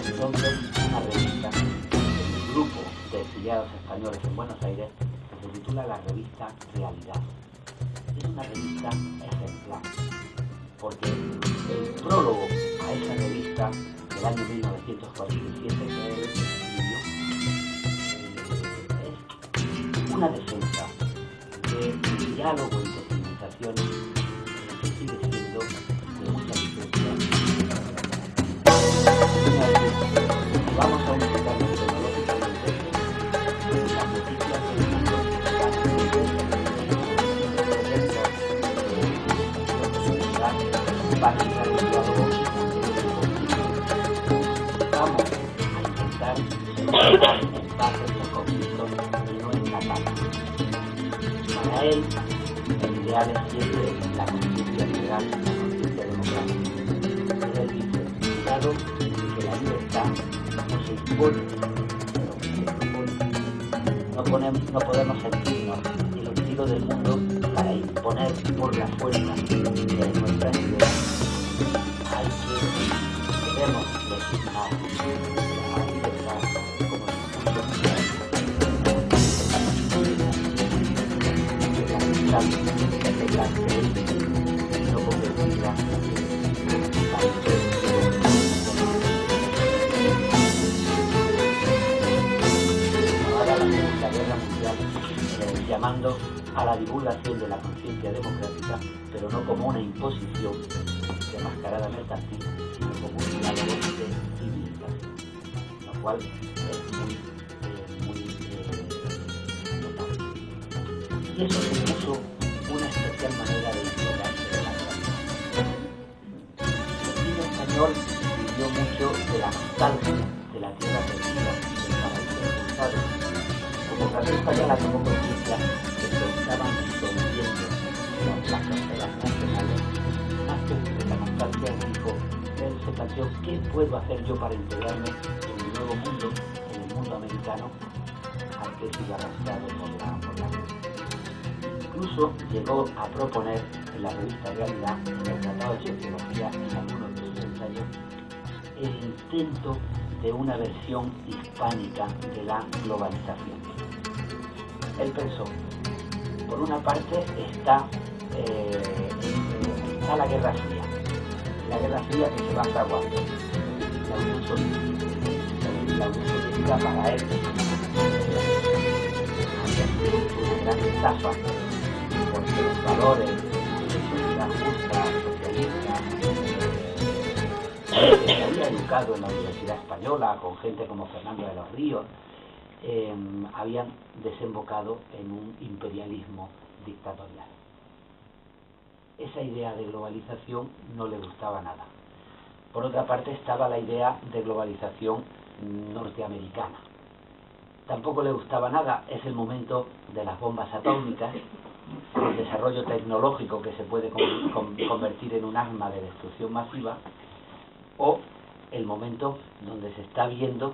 Entonces, una revista del grupo de exiliados españoles en Buenos Aires que se titula la revista Realidad. Es una revista ejemplar, porque el prólogo a esa revista del año 1947 que él escribió es una defensa del diálogo entre civilizaciones que sigue siendo de mucha vigencia. Si vamos a unificarnos tecnológicamente, las noticias del mundo van a estar en diálogo. Vamos a intentar solucionar en paz estos conflictos y no en ataques. Para él, el ideal es siempre la conciencia liberal, la conciencia democrática. Pero él dice, cuidado, que la libertad no se impone, sino que se propone. No podemos sentirnos el estilo del mundo para imponer por la fuerza de nuestras ideas. Hay que debemos legitimar la libertad como no convertirla ahora la Segunda Guerra Mundial llamando a la divulgación de la conciencia democrática, pero no como una imposición demascarada mercantil, sino como un diálogo de civilización, lo cual es muy notable. Y eso supuso una especial manera de integrarse de la realidad. El cine español vivió mucho de la nostalgia de la tierra perdida, del paraíso expulsado. Como Gabriel Española tomó conciencia que se estaban disolviendo las fronteras nacionales, más que de la nostalgia dijo, él se planteó, ¿qué puedo hacer yo para integrarme en el nuevo mundo, en el mundo americano, al que sigue arrastrado por la guerra? Incluso llegó a proponer en la revista Realidad, en el Tratado de Sociología, en algunos de sus ensayos, el intento de una versión hispánica de la globalización. Él pensó, por una parte está la Guerra Fría. La Guerra Fría que se va a fraguar. La Unión Soviética para él había sido una gran estafa, porque los valores de sociedad justa, socialista, se había educado en la Universidad Española con gente como Fernando de los Ríos, habían desembocado en un imperialismo dictatorial. Esa idea de globalización no le gustaba nada. Por otra parte estaba la idea de globalización norteamericana. Tampoco le gustaba nada, es el momento de las bombas atómicas, el desarrollo tecnológico que se puede convertir en un arma de destrucción masiva, o el momento donde se está viendo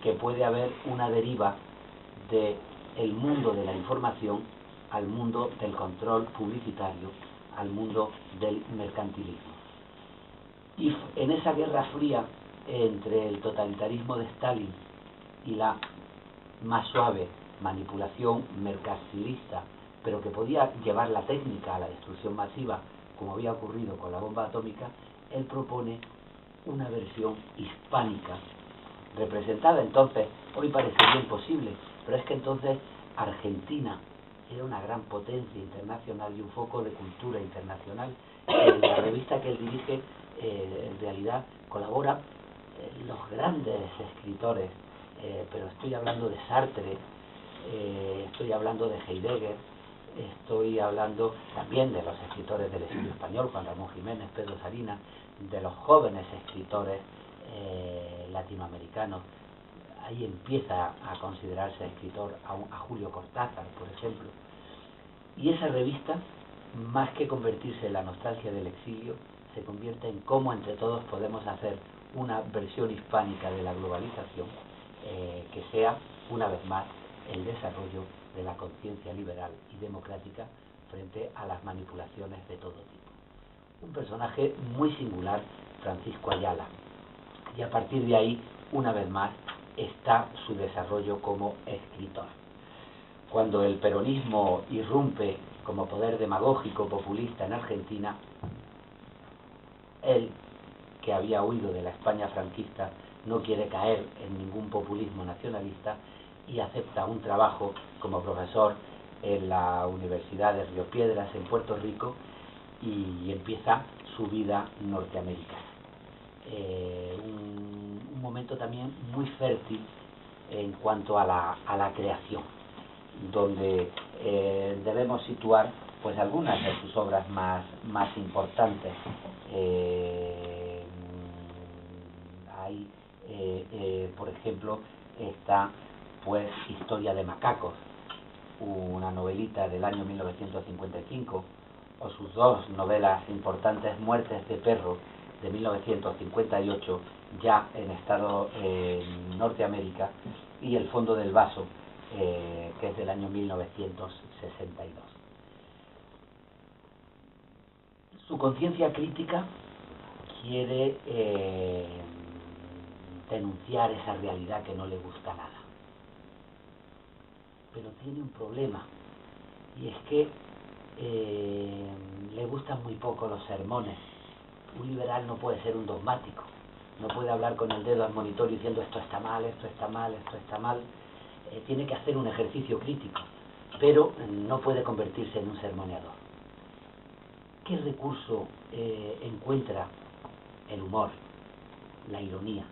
que puede haber una deriva del mundo de la información al mundo del control publicitario, al mundo del mercantilismo. Y en esa guerra fría entre el totalitarismo de Stalin y la más suave manipulación mercantilista, pero que podía llevar la técnica a la destrucción masiva, como había ocurrido con la bomba atómica, él propone una versión hispánica, representada entonces, hoy parecería imposible, pero es que entonces Argentina era una gran potencia internacional y un foco de cultura internacional. En la revista que él dirige, en realidad colabora los grandes escritores, pero estoy hablando de Sartre, estoy hablando de Heidegger, estoy hablando también de los escritores del exilio español, Juan Ramón Jiménez, Pedro Salinas, de los jóvenes escritores latinoamericanos. Ahí empieza a considerarse escritor a Julio Cortázar, por ejemplo. Y esa revista, más que convertirse en la nostalgia del exilio, se convierte en cómo entre todos podemos hacer una versión hispánica de la globalización que sea, una vez más, el desarrollo de la conciencia liberal y democrática frente a las manipulaciones de todo tipo. Un personaje muy singular, Francisco Ayala, y a partir de ahí, una vez más, está su desarrollo como escritor. Cuando el peronismo irrumpe como poder demagógico populista en Argentina, él, que había huido de la España franquista, no quiere caer en ningún populismo nacionalista y acepta un trabajo como profesor en la Universidad de Río Piedras, en Puerto Rico, y empieza su vida norteamericana. Un momento también muy fértil en cuanto a la creación, donde debemos situar pues algunas de sus obras más importantes. Hay, por ejemplo, está pues Historia de macacos, una novelita del año 1955, o sus dos novelas importantes, Muertes de perro, de 1958, ya en Norteamérica, y El fondo del vaso, que es del año 1962. Su conciencia crítica quiere denunciar esa realidad que no le gusta nada. Pero tiene un problema, y es que le gustan muy poco los sermones. Un liberal no puede ser un dogmático, no puede hablar con el dedo al monitor diciendo esto está mal, esto está mal, esto está mal. Tiene que hacer un ejercicio crítico, pero no puede convertirse en un sermoneador. ¿Qué recurso encuentra el humor, la ironía?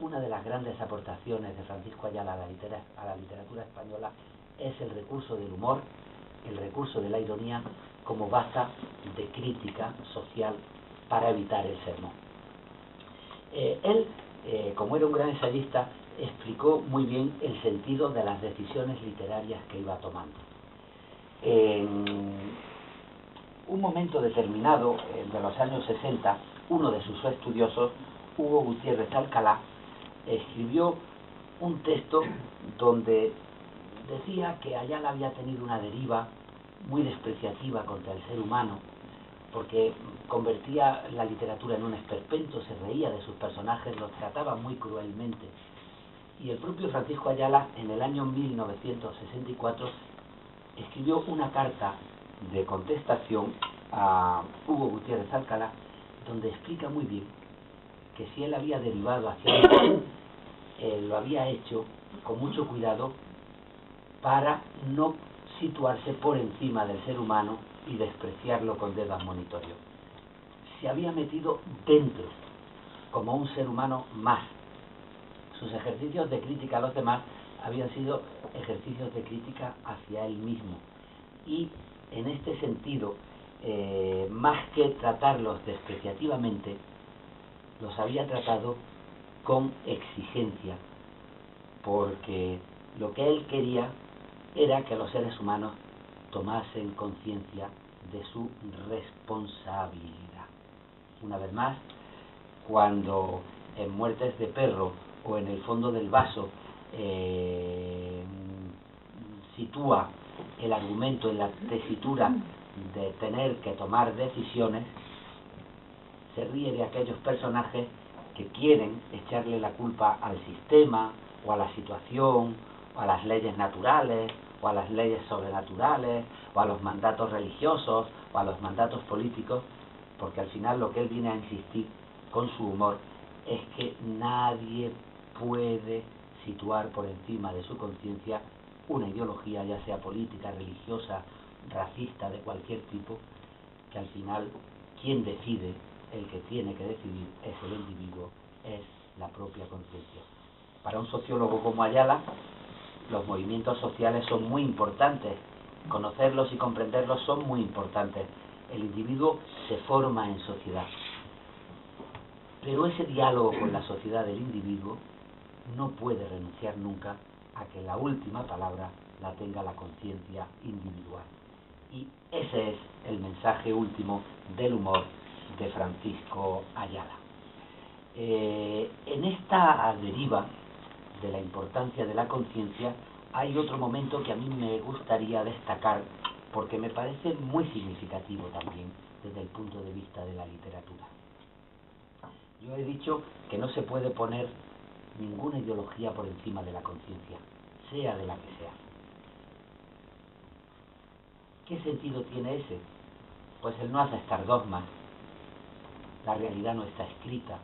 Una de las grandes aportaciones de Francisco Ayala a la literatura española es el recurso del humor, el recurso de la ironía como baza de crítica social para evitar el sermón. Él, como era un gran ensayista, explicó muy bien el sentido de las decisiones literarias que iba tomando. En un momento determinado, de los años 60, uno de sus estudiosos, Hugo Gutiérrez Alcalá, escribió un texto donde decía que Ayala había tenido una deriva muy despreciativa contra el ser humano, porque convertía la literatura en un esperpento, se reía de sus personajes, los trataba muy cruelmente. Y el propio Francisco Ayala, en el año 1964, escribió una carta de contestación a Hugo Gutiérrez Alcalá, donde explica muy bien que si él había derivado hacia el mal, lo había hecho con mucho cuidado para no situarse por encima del ser humano y despreciarlo con dedo admonitorio. Se había metido dentro, como un ser humano más. Sus ejercicios de crítica a los demás habían sido ejercicios de crítica hacia él mismo. Y en este sentido, más que tratarlos despreciativamente, los había tratado con exigencia, porque lo que él quería era que los seres humanos tomasen conciencia de su responsabilidad. Una vez más, cuando en Muertes de perro o en El fondo del vaso sitúa el argumento en la tesitura de tener que tomar decisiones, se ríe de aquellos personajes que quieren echarle la culpa al sistema o a la situación o a las leyes naturales o a las leyes sobrenaturales o a los mandatos religiosos o a los mandatos políticos, porque al final lo que él viene a insistir con su humor es que nadie puede situar por encima de su conciencia una ideología, ya sea política, religiosa, racista, de cualquier tipo, que al final quien decide, el que tiene que decidir, es el individuo, es la propia conciencia. Para un sociólogo como Ayala, los movimientos sociales son muy importantes, conocerlos y comprenderlos son muy importantes. El individuo se forma en sociedad, pero ese diálogo con la sociedad del individuo no puede renunciar nunca a que la última palabra la tenga la conciencia individual. Y ese es el mensaje último del humor de Francisco Ayala. En esta deriva de la importancia de la conciencia hay otro momento que a mí me gustaría destacar porque me parece muy significativo también desde el punto de vista de la literatura. Yo he dicho que no se puede poner ninguna ideología por encima de la conciencia, sea de la que sea. ¿Qué sentido tiene ese? Pues el no aceptar dogmas. La realidad no está escrita.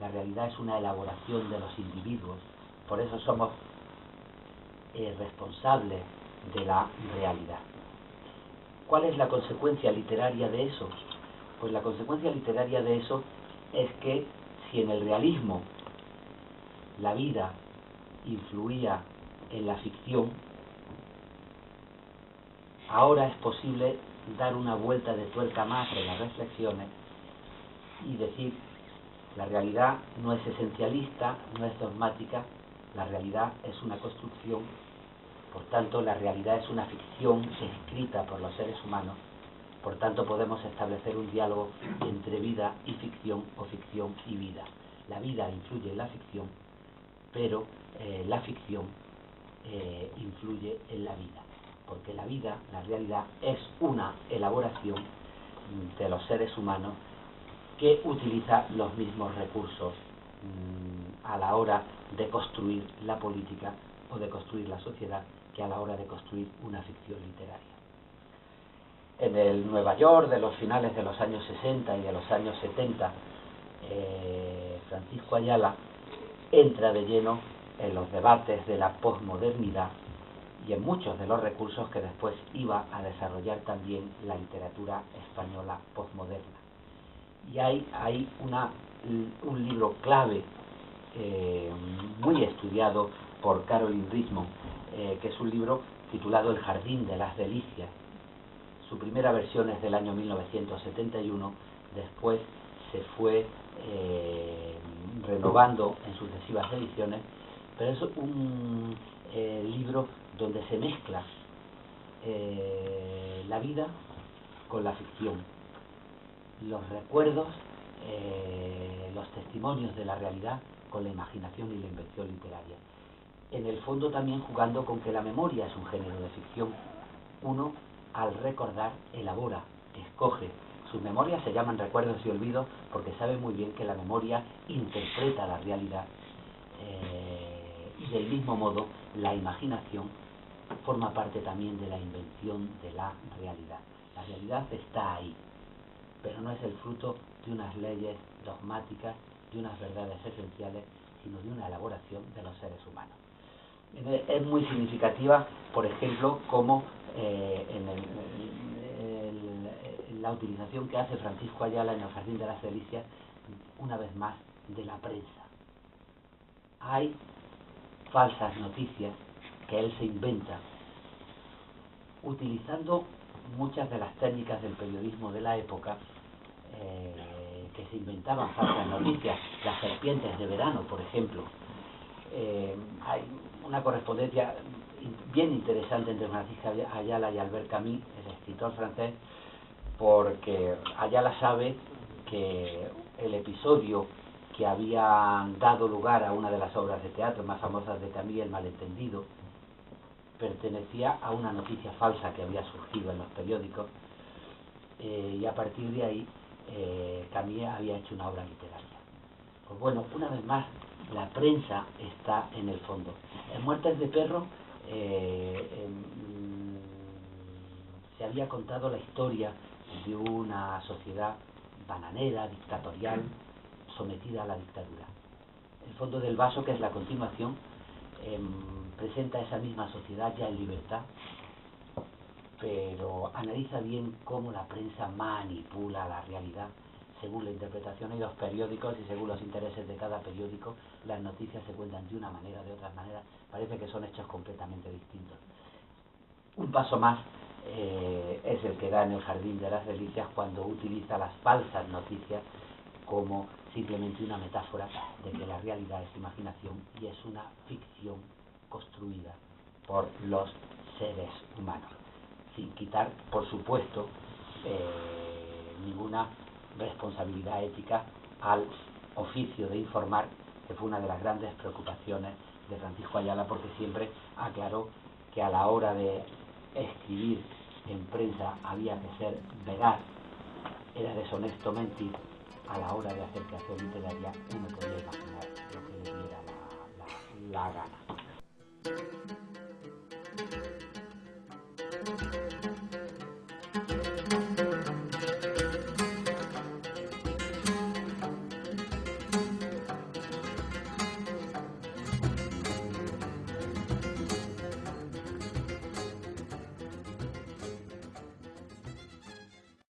La realidad es una elaboración de los individuos. Por eso somos responsables de la realidad. ¿Cuál es la consecuencia literaria de eso? Pues la consecuencia literaria de eso es que si en el realismo la vida influía en la ficción, ahora es posible dar una vuelta de tuerca más en las reflexiones y decir, la realidad no es esencialista, no es dogmática, la realidad es una construcción, por tanto la realidad es una ficción escrita por los seres humanos, por tanto podemos establecer un diálogo entre vida y ficción o ficción y vida. La vida influye en la ficción, pero la ficción influye en la vida, porque la vida, la realidad, es una elaboración de los seres humanos que utiliza los mismos recursos a la hora de construir la política o de construir la sociedad que a la hora de construir una ficción literaria. En el Nueva York de los finales de los años 60 y de los años 70, Francisco Ayala entra de lleno en los debates de la posmodernidad y en muchos de los recursos que después iba a desarrollar también la literatura española posmoderna. Y hay un libro clave, muy estudiado por Caroline Richmond, que es un libro titulado El jardín de las delicias. Su primera versión es del año 1971, después se fue renovando en sucesivas ediciones, pero es un libro donde se mezcla la vida con la ficción, los recuerdos, los testimonios de la realidad con la imaginación y la invención literaria. En el fondo también jugando con que la memoria es un género de ficción. Uno, al recordar, elabora, escoge. Sus memorias se llaman recuerdos y olvidos porque sabe muy bien que la memoria interpreta la realidad y del mismo modo la imaginación forma parte también de la invención de la realidad. La realidad está ahí, pero no es el fruto de unas leyes dogmáticas, de unas verdades esenciales, sino de una elaboración de los seres humanos. Es muy significativa, por ejemplo, como en la utilización que hace Francisco Ayala en el Jardín de las Delicias, una vez más, de la prensa. Hay falsas noticias que él se inventa, utilizando muchas de las técnicas del periodismo de la época, que se inventaban falsas noticias, las serpientes de verano, por ejemplo. Hay una correspondencia bien interesante entre Francisco Ayala y Albert Camus, el escritor francés, porque Ayala sabe que el episodio que había dado lugar a una de las obras de teatro más famosas de Camus, El malentendido, pertenecía a una noticia falsa que había surgido en los periódicos, y a partir de ahí Camus había hecho una obra literaria. Pues bueno, una vez más, la prensa está en el fondo. En Muertes de Perro se había contado la historia de una sociedad bananera, dictatorial, sometida a la dictadura. El fondo del vaso, que es la continuación, presenta esa misma sociedad ya en libertad, pero analiza bien cómo la prensa manipula la realidad según la interpretación de los periódicos y según los intereses de cada periódico. Las noticias se cuentan de una manera, de otra manera, parece que son hechos completamente distintos. Un paso más es el que da en el Jardín de las Delicias cuando utiliza las falsas noticias como simplemente una metáfora de que la realidad es imaginación y es una ficción construida por los seres humanos. sin quitar, por supuesto, ninguna responsabilidad ética al oficio de informar, que fue una de las grandes preocupaciones de Francisco Ayala, porque siempre aclaró que a la hora de escribir en prensa había que ser veraz, era deshonesto mentir. A la hora de hacer creación literaria uno podía imaginar lo que le diera la gana.